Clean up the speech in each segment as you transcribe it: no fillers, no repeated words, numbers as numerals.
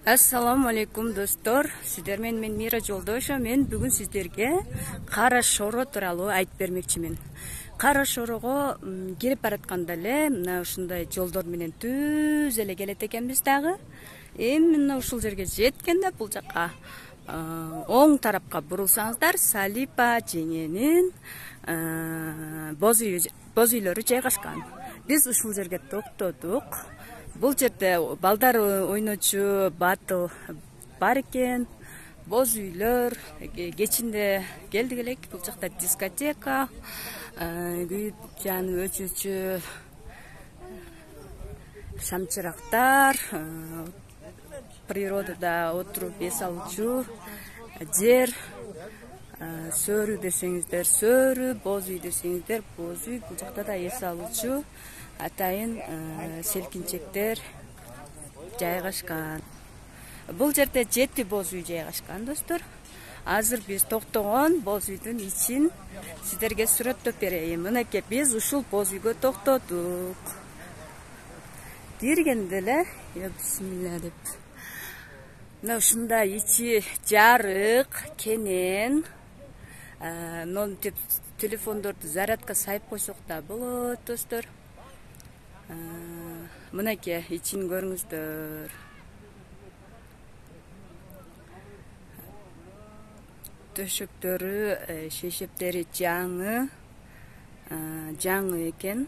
Assalamu alaikum достор. Сіздермен мен Мира Жолдоша. Мен бүгін сіздерге Кара Шоро туралы айтып бермекчимин. Кара Шорого келип баратканда эле мына ушундай жолдор менен түз эле келет экенбиз дагы. Эми мына ушул жерге жеткенде бул жакка оң тарапка бурулсаңыздар Салипа жеңенин боз үйлөрү жайгашкан. Биз ушул жерге токтодук. Бул жерде балдар ойночу батыл бар экен, боз үйлөр, кечинде келдик элек. Бул жакта дискотека, күйүп жанып өчүүчү шамчырактар, природада отуруп эс алуучу жер, сөрү десеңиздер сөрү, боз үй десеңиздер боз үй. Бул жакта да эс алуучу атайын селкинчектер жайгашкан. Бул жерде 7 боз үй жайгашкан достор. Азыр биз токтогон боз үйдүн ичин сиздерге сүрөттөп берейин. Мынакей биз ушул боз үйгө токтодук. Киргенде эле бисмилля деп. Мына ушундай ичи жарык, кенен. Монтип телефондорду зарядка сайып койсок да болот достор. Мынакей ичин көрүңүздөр. Төшөктөрү, шешептери жаңы экен.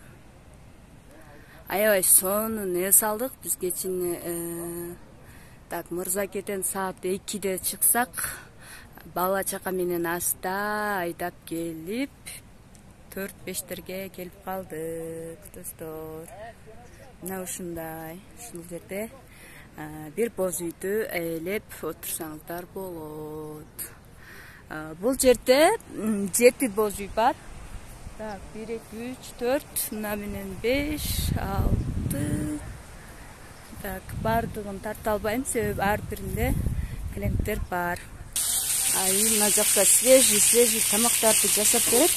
Аябай сонун эс алдык. Биз кечин так Мырзакетен саат 2-де чыксак, бала чака менен аста айдап келип 4-5терге келип калдык достор. Мына ушундай, ушул жерде бир боз үйдү ээлеп отурсаңыздар болот. Бул жерде 7 боз үй бар. Так, 1, 2, 3, 4, мына менен 5, 6. Так, бардыгын тарта албайм, себеби ар биринде клиенттер бар. Мына жакта свежий тамактарды жасап берет.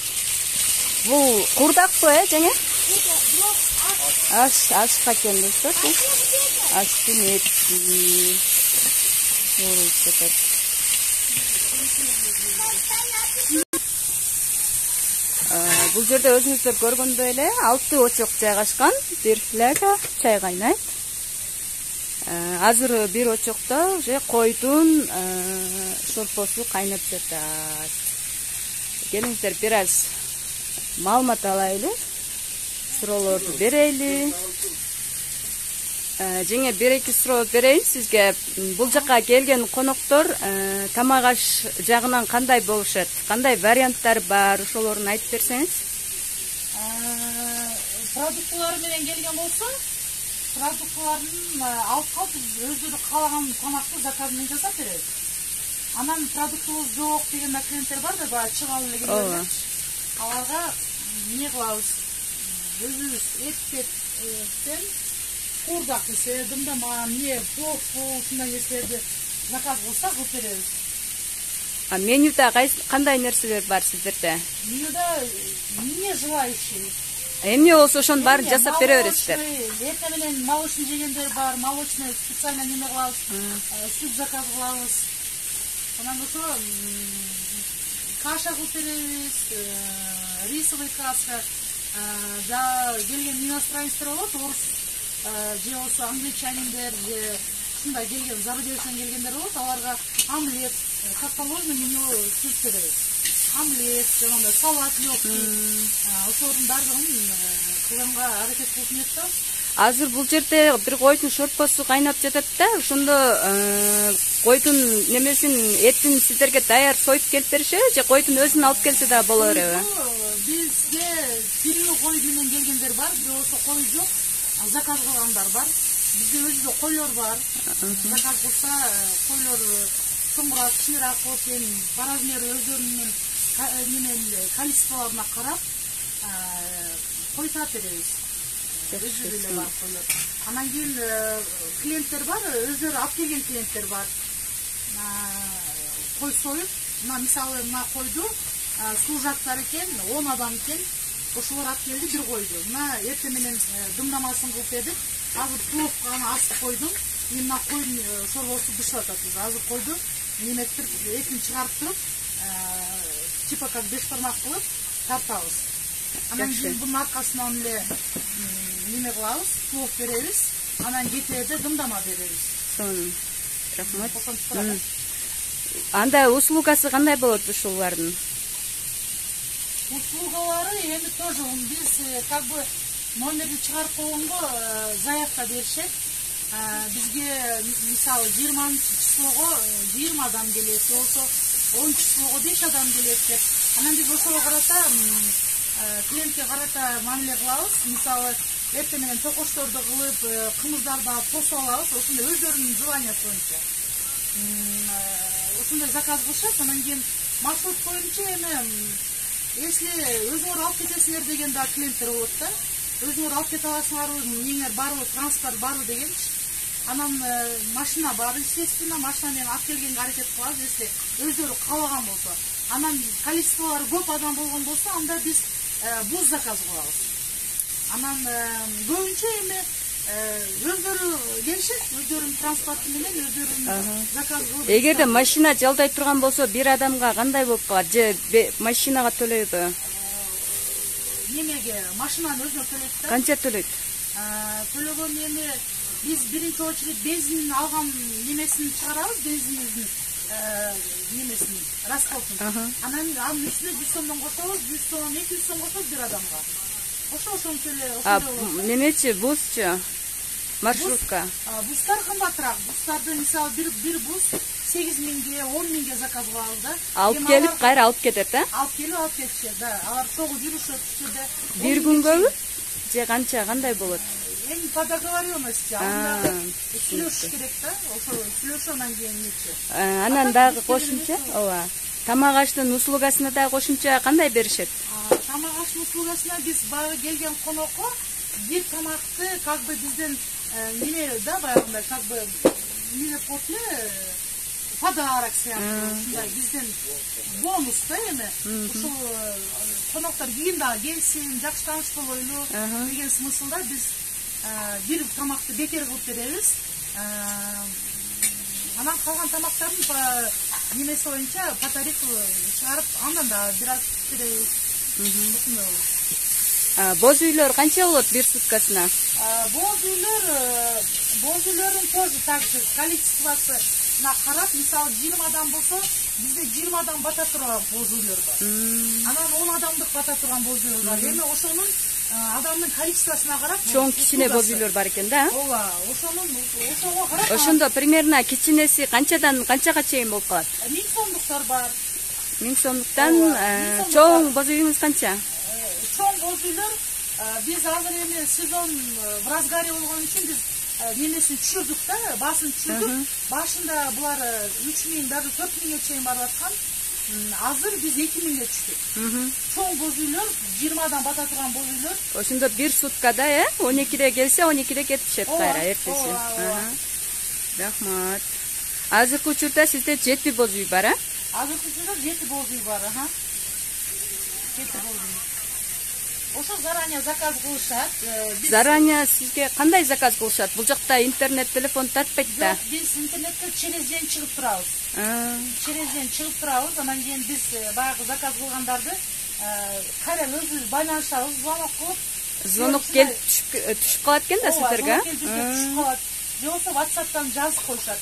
Бул курдакпы, жеңе? Ашка экен достор. Аштын эти. Бул жерде өзүңүздөр көргөндөй эле 6 очок жайгашкан, бир фляга чай кайнайт. Азыр бир очокто уже койдун шорпосу кайнап жатат. Келиңиздер бир аз маалымат алайлы, суроолорду берейли. Жеңе 1-2 суроо берейин сизге. Бул жакка келген коноктор тамак аш жагынан кандай болушат? Кандай варианттар бар? Ошолорун айтып берсеңиз. Продуктылар менен келген болсо, продуктыларын алып калып өздөрү каалаган тамакты заказ менен жасап беребиз. Анан продуктубуз жок деген клиенттер бар да, баягы чыгалы элегендер. Аларга эмне кылабыз? Өзүбүз эттен курдак десе, дымдама, тофу, ушундай нерселерди заказ кылсак кылып беребиз. Менюда кандай нерселер бар сиздерде? Менюда эмне желающий. Эмне болсо ошонун баарын жасап бере бересиздер. Эрте менен молочный жегендер бар, молочный специально неме кылабыз, сүт заказ кылабыз. Анан ошо каша кылып беребиз, рисовый каша. Да келген иностранецтер болот, орус же болсо англичаниндер, же ушундай келген зарубежден келгендер болот, аларга омлет, каталожный меню түзүп беребиз. Омлет, жанагындай салат лёгкий. Ошолордун баардыгын кылганга аракет кылып жатабыз. Азыр бул жерде бир койдун шорпосу кайнап жатат да, ошондо койдун немесин, этин сиздерге даяр союп келип беришеби, же койдун өзүн алып келсе да боло береби? Бизге тирүү кой менен келгендер бар, же болсо кой жок, заказ кылгандар бар. Бизде өзүбүздө койлор бар. Заказ кылса, койлор чоңураак, кичинерээк болуп, по размеру өздөрүнүн количестволоруна карап кой таап беребиз. Өзүбүздө бар койлор. Анан кийин клиенттер бар, өздөрү алып келген клиенттер бар. Кой союп, мисалы мына койду служактар экен, 10 адам экен. Ошолор алып келди бир койду. Мына эрте менен дымдамасын кылып бердик. Азыр пловка аны асып койдум. именно койдун шорбосу бышып атат. Биз азыр койду неметип этин чыгарып туруп, типа как бешбармак кылып тартабыз. Анан кийин бунун аркасынан эле неме кылабыз, плов беребиз. Анан кетээрде дымдама беребиз. Сонун. Рахмат. Анда услугасы кандай болот ушулардын? Услугалары эми тоже биз как бы номерди чыгарып койгонго заявка беришет. Бизге мисалы 20-числого 20 адам келет, болсо 10-числого 5 адам келет деп. Анан биз ошого карата клиентке карата мамиле кылабыз. Мисалы эртең менен токошторду кылып, кымыздарды алып тосуп алабыз. Ошондой өздөрүнүн желаниясы боюнча. Ошондой заказ кылышат. Анан кийин маршрут боюнча эми если өзүңөр алып кетесиңер деген да клиенттер болот да. Өзүңөр алып кете аласыңарбы, эмеңер барбы, транспорт барбы дегенчи. Анан машина бар, естественно, машина менен алып келгенге аракет кылабыз, если өздөрү каалаган болсо. Анан количестволору көп адам болгон болсо, анда биз бус заказ кылабыз. Анан көбүнчө эми өздөрү келишет, өздөрүнүн транспорту менен өздөрүнүн заказ кылып. Эгерде машина жалдай турган болсо, бир адамга кандай болуп калат? Же машинага төлөйбү? Немеге машинанын өзүнө төлөйт да. Канча төлөйт? Төлөгөн эми биз биринчи очередь бензин алган немесин чыгарабыз, бензиниздин немесин, расходун. Анан анын үстүнө 100 сомдон кошобуз, 100 сом, 200 сом кошобуз бир адамга. Ошончо эле. Немечи, бусчу? Маршрутка? Бустар кымбатыраак. Бустарды мисалы бир бус 8 миңге, 10 миңге заказ кылабыз да. Алып келип, кайра алып кетет, да? Алып келип, алып кетишет, да. Алар чогуу жүрүшөт жерде. Бир күнгөбү? Же канча, кандай болот? Эми по договоренности, анда сүйлөшүш керек да. Ошо сүйлөшүп анан кийин нече. Анан дагы кошумча, ооба. Тамак аштын услугасына дагы кошумча кандай беришет? Тамак аштын услугасына биз баягы келген конокко бир тамакты как бы бизден неме да, баягындай как бы неме болот эле, подарок сыяктуу, ушундай бизден бонус да эми. Ушул коноктор кийин дагы келсин, жакшы тааныш болойлу деген смыслда биз бир тамакты бекер кылып беребиз. Анан калган тамактардын немеси боюнча по тарифу чыгарып, андан да бир аз беребиз. Ушундай болот. Боз үйлөр канча болот бир суткасына? Боз үйлөрдүн тоже так же количествосуна карап, мисалы 20 адам болсо, бизде 20 адам бата турган боз үйлөр бар. Анан 10 адамдык бата турган боз үйлөр бар. Эми ошонун адамдын количествосуна карап, чоң кичине боз үйлөр бар экен да? Ооба, ошого карап. Ошондо примерно кичинеси канчадан канчага чейин болуп калат? 1000 сомдуктар бар. 1000 сомдуктан чоң боз үйүңүз канча? Чоң боз үйлөр биз азыр эми сезон в разгаре болгон үчүн биз немесин түшүрдүк да, баасын түшүрдүк. Башында булар 3000, даже 4000ге чейин барып аткан. Азыр биз 2000ге түштүк. Чоң боз үйлөр, 20 адам бата турган боз үйлөр. Ошондо бир суткада 12-де келсе, 12-де кетишет кайра эртеси. Рахмат. Азыркы учурда сизде 7 боз үй бар, Азыркы учурда 7 боз үй бар, 7 боз үй. Ошо заранее заказ кылышат. Заранее сизге кандай заказ кылышат? Бул жакта интернет, телефон тартпайт да? Биз интернетте через день чыгып турабыз. Через день чыгып турабыз, анан кийин биз баягы заказ кылгандарды кайра өзүбүз байланышабыз, звонок кылып. Звонок келип түшүп калат экен да сиздерге? Түшүп калат. Же болбосо WhatsApp'тан жазып коюшат.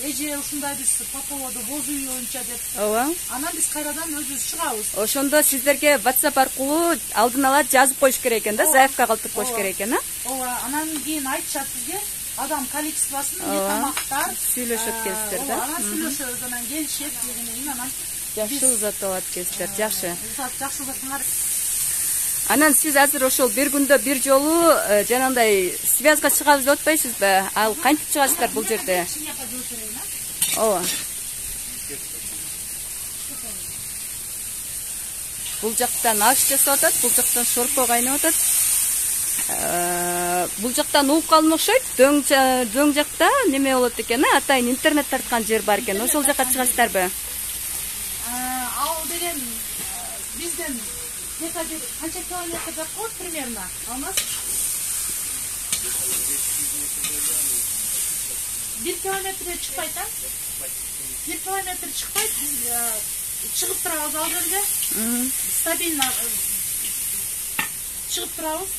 Эже ушундай биз по поводу боз үй боюнча деп. Ооба. Анан биз кайрадан өзүбүз чыгабыз. Ошондо сиздерге WhatsApp аркылуу алдын ала жазып коюш керек экен да, заявка калтырып коюш керек экен, Ооба, анан кийин айтышат бизге адам количествосын, тамактар сүйлөшөт келиптер да. Анан сүйлөшөбүз, анан келишет дегенен анан жакшы узатып алат келиптер, жакшы. Жакшы узатыңар. Анан сиз азыр ошол бир күндө бир жолу жанагындай связга чыгабыз деп атпайсызбы? Ал кантип чыгасыздар бул жерде? Ооба. Бул жактан аш жасап атат, бул жактан шорпо кайнап атат. Бул жактан уулкалын окшойт, дөң жакта неме болот экен, атайын интернет тарткан жер бар экен. Ошол жакка чыгасыздарбы? Ал деген бизден канча километр жак болот примерно? Алмаз? 1 километрге чыкпайт, а? 1 километр чыкпайт, биз чыгып турабыз ал жерге. Стабильно чыгып турабыз.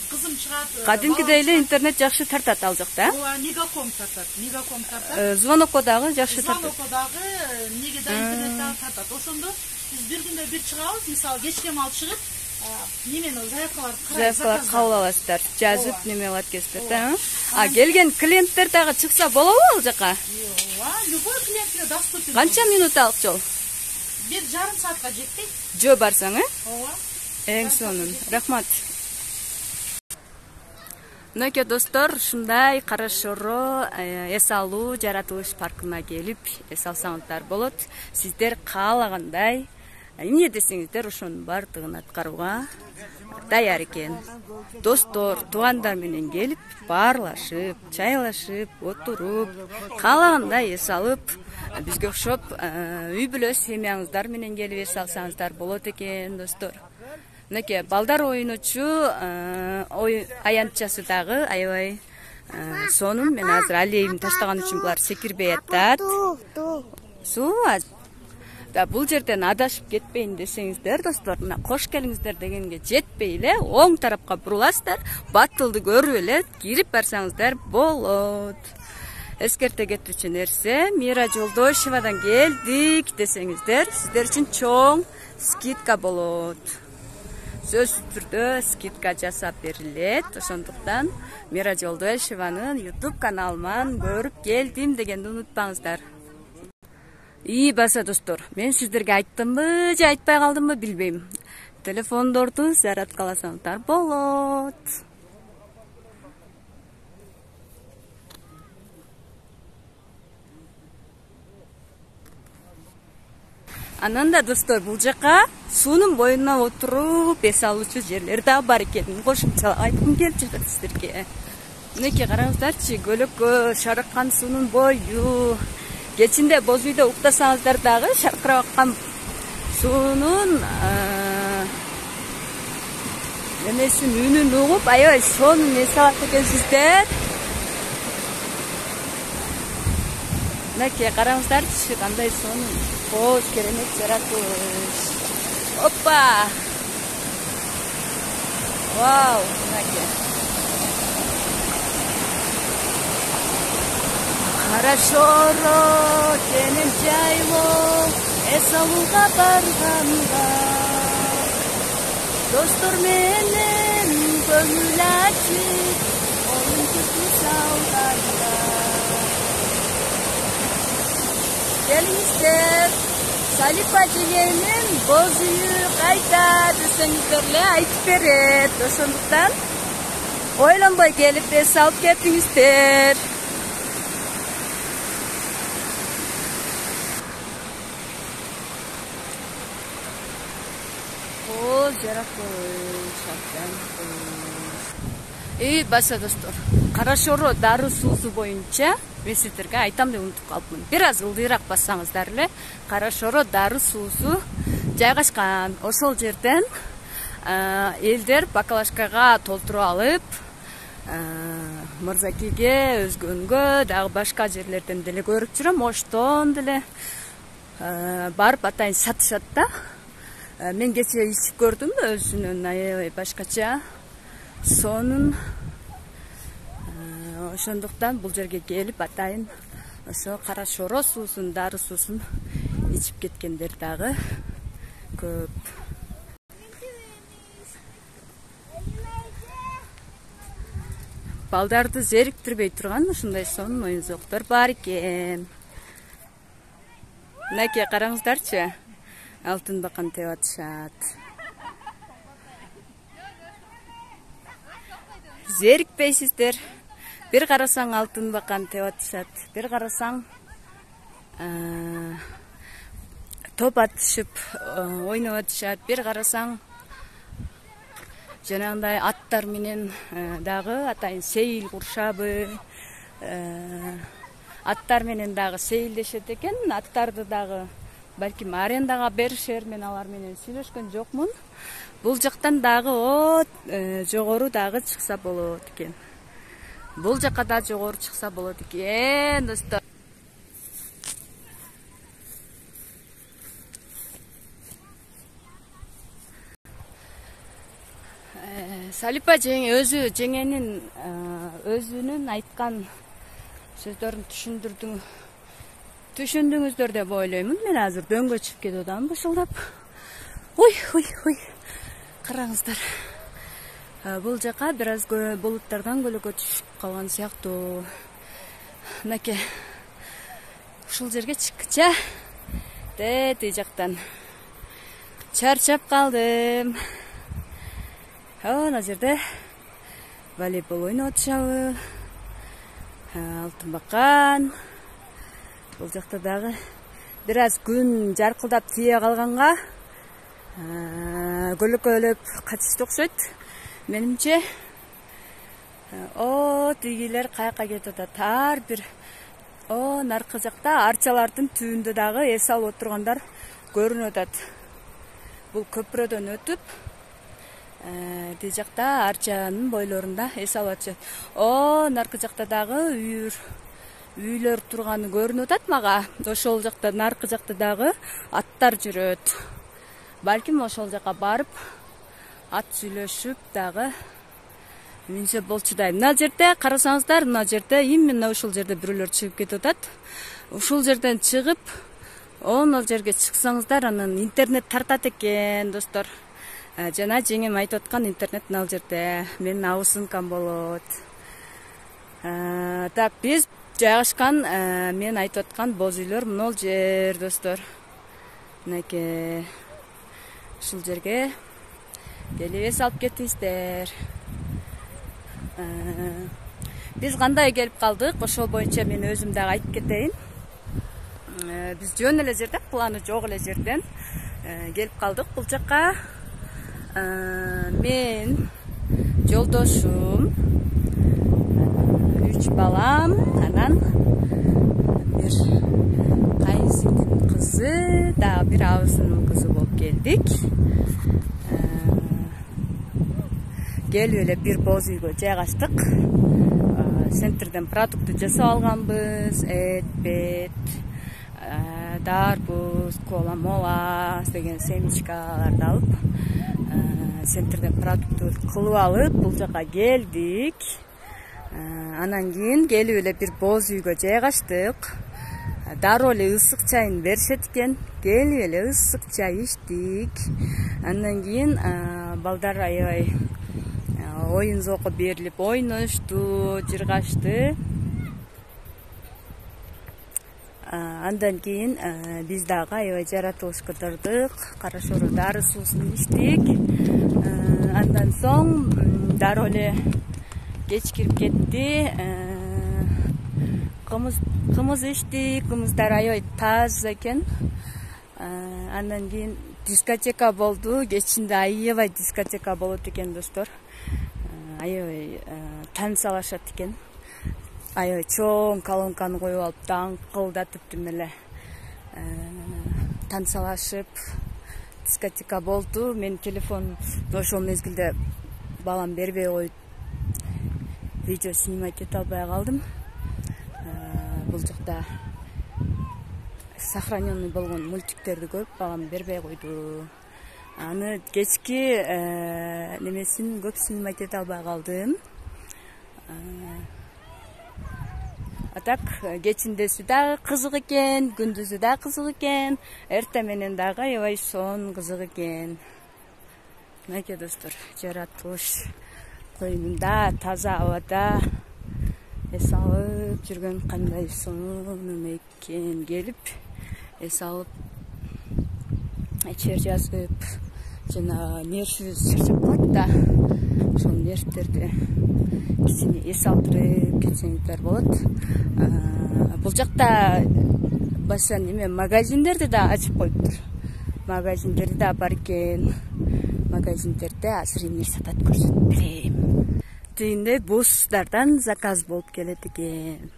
Кызым чыгат. Кадимкидей эле интернет жакшы тартат ал жакта. Ооба, мегаком тартат. Звонокко дагы жакшы тартат. Звонокко дагы, неге да интернет дагы тартат. Ошондо биз бир күндө бир чыгабыз, мисалы кечке мал чыгып, немени заявкаларды кабыл аласыздар, жазып неме кылат экенсиздер да. Келген клиенттер дагы чыкса болобу ал жака? Ооба, любой клиентке доступен. Канча минуталык жол? 1,5 саатка жетпейт. Жөө барсаң, Ооба. Эң сонун. Рахмат. Мынакей достор, ушундай Кара Шоро эс алуу жаратылыш паркына келип эс алсаңыздар болот. Сиздер каалагандай эмне десеңиздер ошонун бардыгын аткарууга даяр экен. Достор, туугандар менен келип, баарлашып, чайлашып, отуруп, каалагандай эс алып, бизге окшоп үй бүлө семьяңыздар менен келип эс алсаңыздар болот экен, достор. Мынакей балдар ойночу аянтчасы дагы аябай сонун. Мен азыр алейим таштаган үчүн булар секирбей атат. Да, бул жерден адашып кетпейин десеңиздер, достор, мына кош келиңиздер дегенге жетпей эле оң тарапка буруласыздар, баттылды көрүп эле кирип барсаңыздар болот. Эскерте кетүүчү нерсе, Мира Жолдошевадан келдик десеңиздер, сиздер үчүн чоң скидка болот. Сөзсүз түрдө скидка жасап берилет. Ошондуктан Мира Жолдошеванын YouTube каналынан көрүп келдим дегенди унутпаңыздар. Баса достор, мен сиздерге айттымбы же айтпай калдымбы билбейм. Телефондорду зарядкаласаңыздар болот. Анан да достор, бул жака суунун боюна отуруп эс алуучу жерлер да бар экенин кошумчалап айткым келип жатат сиздерге. Мынакей караңыздарчы, көлөккө шарыккан суунун бою. Кечинде боз үйдө уктасаңыздар дагы шаркырап аккан суунун эмесин үнүн угуп, аябай сонун эс алат экенсиздер. Мынакей караңыздарчы, кандай сонун. Кош керемет жаратылыш. Опа! Вау, мынакей. Кара Шоро кенен жайлоо эс алууга барганда, достор менен көңүл ачып оюн күтүү салганда. Келиңиздер, Салипа жеңенин боз үйү кайда десеңиздер эле айтып берет. Ошондуктан ойлонбой келип эс алып кетиңиздер. Баса достор, Кара Шоро дары суусу боюнча мен сиздерге айтам деп унутуп калыпмын. Бир аз ылдыйраак бассаңыздар эле, Кара Шоро дары суусу жайгашкан. Ошол жерден элдер баклажкага толтуруп алып, Мырзакейге, Өзгөнгө, дагы башка жерлерден деле көрүп жүрөм. Оштон деле барып атайын сатышат да. Мен кечээ ичип көрдүм, өзүнүн аябай башкача сонун. Ошондуктан бул жерге келип атайын ошо Кара Шоро суусун, дары суусун ичип кеткендер дагы көп. Балдарды зериктирбей турган ушундай сонун оюнзоктор бар экен. Мынакей караңыздарчы, алтын бакан теп атышат. Зерикпейсиздер. Бир карасаң алтын бакан теп атышат, бир карасаң топ атышып ойноп атышат, бир карасаң жанагындай аттар менен дагы атайын сейил курушабы, аттар менен дагы сейилдешет экен. Аттарды дагы балким арендага беришер, мен алар менен сүйлөшкөн жокмун. Бул жактан дагы жогору дагы чыкса болот экен. Бул жака да жогору чыкса болот экен, достор. Салипа өзү жеңенин өзүнүн айткан сөздөрүн түшүндүңүздөр деп ойлоймун. Мен азыр дөңгө чыгып кетип атам бышылдап. Ой, караңыздар. Бул жака бир аз булуттардан көлөкө түшүп калган сыяктуу. Мынакей ушул жерге чыккыча тей жактан чарчап калдым. Мына жерде волейбол ойноп атышабы. Алтын бакан. Бул жакта дагы бир аз күн жаркылдап тие калганга көлөкөлөп качышты окшойт. Менимче тигилер каяка кетип атат. Ар бир наркы жакта арчалардын түбүндө дагы эс алып отургандар көрүнүп атат. Бул көпүрөдөн өтүп тиги жакта арчанын бойлорунда эс алып атышат. Наркы жакта дагы үйлөр турганы көрүнүп атат мага. Ошол жакта наркы жакта дагы аттар жүрөт. Балким ошол жака барып ат сүйлөшүп дагы минсе болчу да. Мына жерде карасаңыздар, мына жерде именно ушул жерде бирөөлөр чыгып кетип атат. Ушул жерден чыгып, ал жерге чыксаңыздар, анан интернет тартат экен, достор. Жана жеңем айтып аткан интернет ал жерде. Менин абысынкам болот. Так, биз жайгашкан мен айтып аткан боз үйлөр мына жер, достор. Мынакей ушул жерге келип эс алып кетиңиздер. Биз кандай келип калдык, ошол боюнча мен өзүм дагы айтып кетейин. Биз жөн эле жерден, планы жок эле жерден келип калдык бул жака. Мен жолдошум, 3 балам, анан бир кайынсиңдинин кызы, дагы бир абысынын кызы болуп келдик. Келип эле бир боз үйгө жайгаштык. Центрден продукты жасап алганбыз. Эт, дарбуз, кола мола деген семечкаларды алып, центрден продукты кылып алып, бул жака келдик. Анан кийин келип эле бир боз үйгө жайгаштык. Дароо эле ысык чайын беришет экен. Келип эле ысык чай ичтик. Андан кийин балдар аябай оюн зоокко берилип ойношту, жыргашты. Андан кийин биз дагы аябай жаратылыш кыдырдык. Кара шоро дары суусун ичтик. Андан соң дароо эле кеч кирип кетти. Кымыз ичтик. Кымыздар аябай таза экен. Андан кийин дискотека болду. Кечинде аябай дискотека болот экен, достор. Аябай танцалашат экен. Аябай чоң колонканы коюп алып, даңкылдатып тим эле танцалашып дискотека болду. Мен телефон ошол мезгилде балам бербей коюп видео снимать эте албай калдым. Бул жакта сохраненный болгон мультиктерди көрүп балам бербей койду. Аны кечки немесин көп снимать эте албай калдым. Так, кечиндеси дагы кызык экен, күндүзү дагы кызык экен, эртең менен дагы аябай сонун кызык экен. Мынакей, достор, жаратылыш коюнунда, таза абада эс алып жүргөн кандай сонун экен. Келип эс алып, чер жазып, жана нервибиз чарчап калат да. Ошол нервтерди кичине эс алдырып кетсеңиздер болот. Бул жакта башка неме магазиндерди да ачып коюптур. Магазиндерди да бар экен. Магазиндерде азыр эмне сатат көрсөтүп берейин. Тигиндей бусдардан заказ болуп келет экен.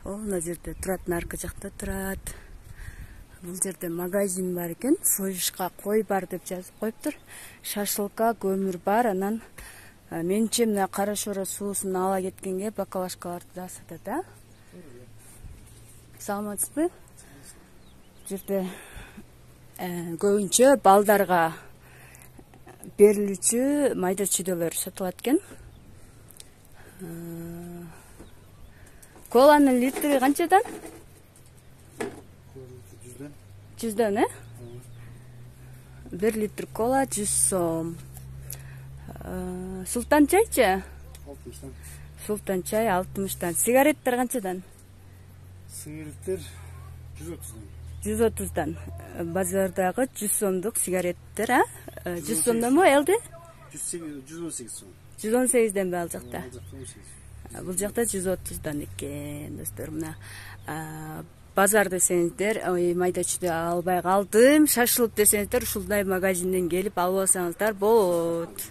Мына жерде турат, наркы жакта турат. Бул жерде магазин бар экен. Союшка кой бар деп жазып коюптур. Шашлыкка көмүр бар, анан Менимче мына Кара Шоро суусун ала кеткенге баклажкаларды да сатат, а? Саламатсызбы? Бул жерде көбүнчө балдарга берилүүчү майда чүйдөлөр сатылат экен. Коланын литри канчадан? 100дан, э? 1 литр кола 100 сом. Султан чайчы? 60-тан. Султан чай 60-тан. Сигареттер канчадан? Сигареттер 130-дан. 130-дан. Базардагы 100 сомдук сигареттер, а? 100 сомдонбу элди? 118 сом. 118ден ал жакта? Ал жакта 18. Бул жакта 130дан экен, достор. Мына базар десеңиздер, майда чүйдө албай калдым, шашылып десеңиздер, ушундай магазинден келип алып алсаңыздар болот.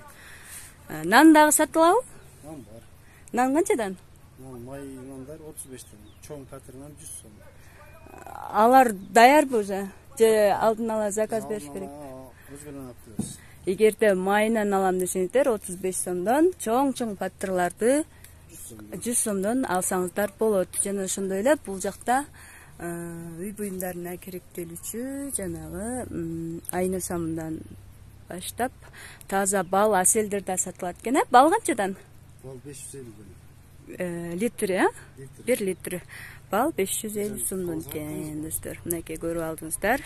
Нан дагы сатылабы? Нан бар. Нан канчадан? Май нандар 35-тан. Чоң патырынан 100 сом. Алар даярбы уже? Же алдын ала заказ бериш керек? Өзгөлөн алып беребиз. Эгерде майынан алам десеңиздер, 35 сомдон, чоң паттырларды 100 сомдон алсаңыздар болот. Жана ошондой эле бул жакта үй буюмдарына керектелүүчү жанагы айна самындан баштап таза бал, аселдер да сатылат экен, э? Бал канчадан? Бал 550 Литри, э? 1 литр. Бал 550 сомдон экен, достор. Мынакей көрүп алдыңыздар.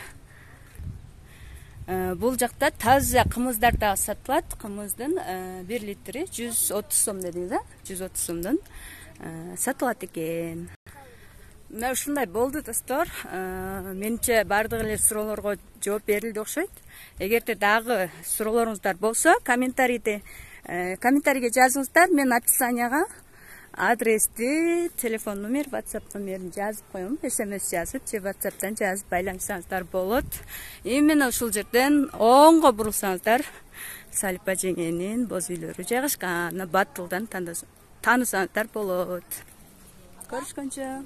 Бул жакта таза кымыздар да сатылат. Кымыздын 1 литри 130 сом дедиңиз, а? 130 сомдон сатылат экен. Мына ушундай болду, достор. Менимче бардык эле суроолорго жооп берилди окшойт. Эгерде дагы суроолоруңуздар болсо, комментарийге жазыңыздар. Мен описанияга адрести, телефон номер, WhatsApp номерин жазып коем. SMS жазып, же WhatsApp'тан жазып байланышсаңыздар болот. Именно ушул жерден оңго бурулсаңыздар, Салипа жеңенин боз үйлөрү жайгашкан. Батылдан таанысаңыздар болот. Көрүшкөнчө.